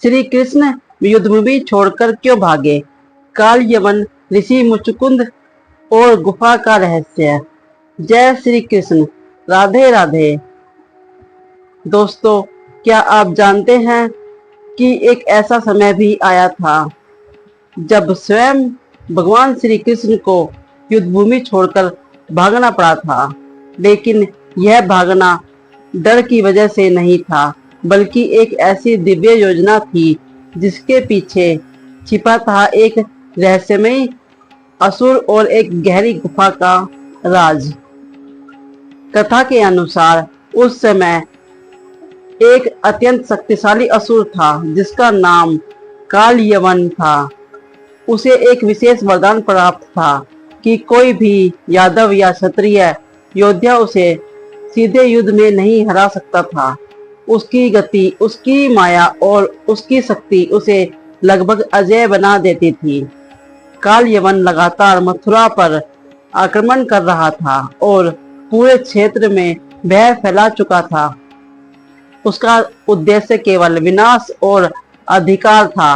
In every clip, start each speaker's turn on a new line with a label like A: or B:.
A: श्री कृष्ण युद्धभूमि छोड़कर क्यों भागे? काल यवन, ऋषि मुचकुंद और गुफा का रहस्य। जय श्री कृष्ण। राधे राधे। दोस्तों, क्या आप जानते हैं कि एक ऐसा समय भी आया था जब स्वयं भगवान श्री कृष्ण को युद्धभूमि छोड़कर भागना पड़ा था। लेकिन यह भागना डर की वजह से नहीं था, बल्कि एक ऐसी दिव्य योजना थी जिसके पीछे छिपा था एक रहस्यमय असुर और एक गहरी गुफा का राज। कथा के अनुसार उस समय एक अत्यंत शक्तिशाली असुर था जिसका नाम काल यवन था। उसे एक विशेष वरदान प्राप्त था कि कोई भी यादव या क्षत्रिय योद्धा उसे सीधे युद्ध में नहीं हरा सकता था। उसकी गति, उसकी माया और उसकी शक्ति उसे लगभग अजेय बना देती थी। काल यवन लगातार मथुरा पर आक्रमण कर रहा था और पूरे क्षेत्र में भय फैला चुका था। उसका उद्देश्य केवल विनाश और अधिकार था।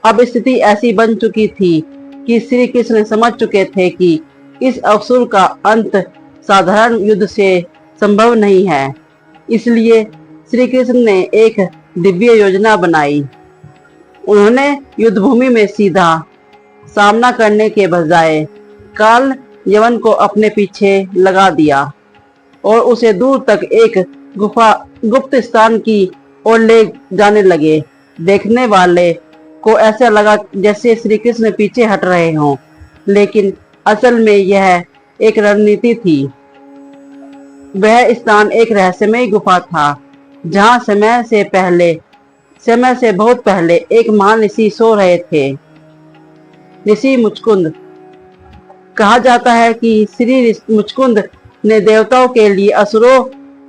A: अब स्थिति ऐसी बन चुकी थी कि श्री कृष्ण समझ चुके थे कि इस असुर का अंत साधारण युद्ध से संभव नहीं है। इसलिए श्री कृष्ण ने एक दिव्य योजना बनाई। उन्होंने युद्धभूमि में सीधा सामना करने के बजाय काल यवन को अपने पीछे लगा दिया और उसे दूर तक एक गुप्त स्थान की ओर ले जाने लगे। देखने वाले को ऐसा लगा जैसे श्री कृष्ण पीछे हट रहे हों, लेकिन असल में यह एक रणनीति थी। वह स्थान एक रहस्यमय गुफा था जहां समय से बहुत पहले एक महान ऋषि सो रहे थे, ऋषि मुचकुंद। कहा जाता है कि श्री मुचकुंद ने देवताओं के लिए असुरों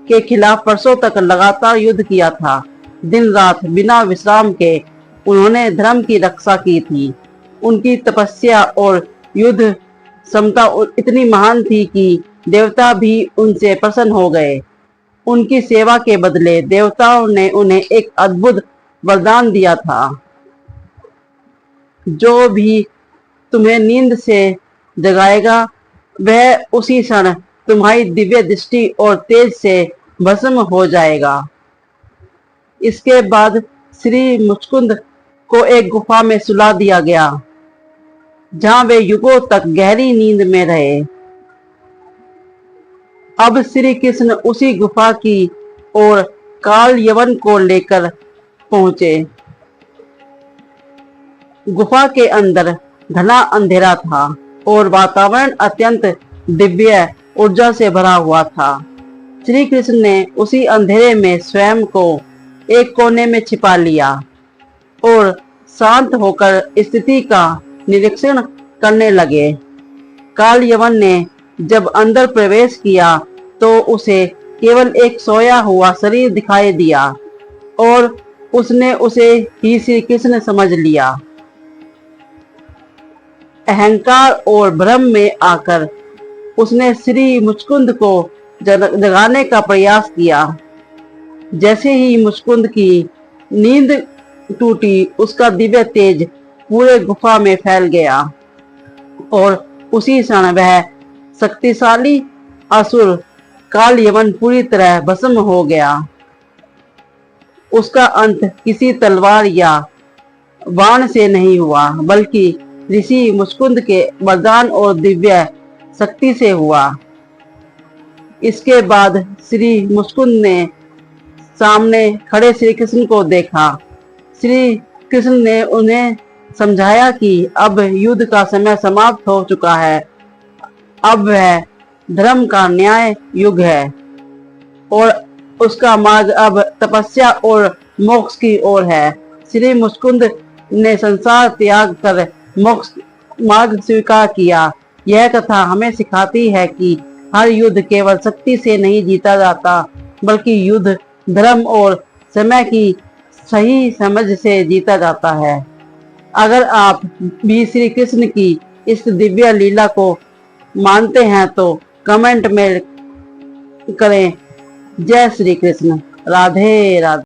A: के खिलाफ वर्षों तक लगातार युद्ध किया था। दिन रात बिना विश्राम के उन्होंने धर्म की रक्षा की थी। उनकी तपस्या और युद्ध क्षमता इतनी महान थी कि देवता भी उनसे प्रसन्न हो गए। उनकी सेवा के बदले देवताओं ने उन्हें एक अद्भुत वरदान दिया था, जो भी तुम्हें नींद से जगाएगा वह उसी क्षण तुम्हारी दिव्य दृष्टि और तेज से भस्म हो जाएगा। इसके बाद श्री मुचकुंद को एक गुफा में सुला दिया गया, जहां वे युगों तक गहरी नींद में रहे। अब श्री कृष्ण उसी गुफा की ओर काल यवन को लेकर पहुंचे। गुफा के अंदर घना अंधेरा था और वातावरण अत्यंत दिव्य ऊर्जा से भरा हुआ था। श्री कृष्ण ने उसी अंधेरे में स्वयं को एक कोने में छिपा लिया और शांत होकर स्थिति का निरीक्षण करने लगे। काल यवन ने जब अंदर प्रवेश किया तो उसे केवल एक सोया हुआ शरीर दिखाई दिया और उसने उसे ही श्री कृष्ण समझ लिया। अहंकार और भ्रम में आकर उसने श्री मुचकुंद को जगाने का प्रयास किया। जैसे ही मुचकुंद की नींद टूटी, उसका दिव्य तेज पूरे गुफा में फैल गया और उसी क्षण वह शक्तिशाली असुर काल यवन पूरी तरह भस्म हो गया। उसका अंत किसी तलवार या बाण से नहीं हुआ, बल्कि ऋषि मुचकुंद के वरदान और दिव्य शक्ति से हुआ। इसके बाद श्री मुचकुंद ने सामने खड़े श्री कृष्ण को देखा। श्री कृष्ण ने उन्हें समझाया कि अब युद्ध का समय समाप्त हो चुका है। अब वह धर्म का न्याय युग है और उसका मार्ग अब तपस्या और मोक्ष की ओर है। श्री मुचकुंद ने संसार त्याग कर मोक्ष मार्ग स्वीकार किया। यह कथा हमें सिखाती है कि हर युद्ध केवल शक्ति से नहीं जीता जाता, बल्कि युद्ध धर्म और समय की सही समझ से जीता जाता है। अगर आप भी श्री कृष्ण की इस दिव्य लीला को मानते हैं तो कमेंट में करें। जय श्री कृष्ण। राधे राधे।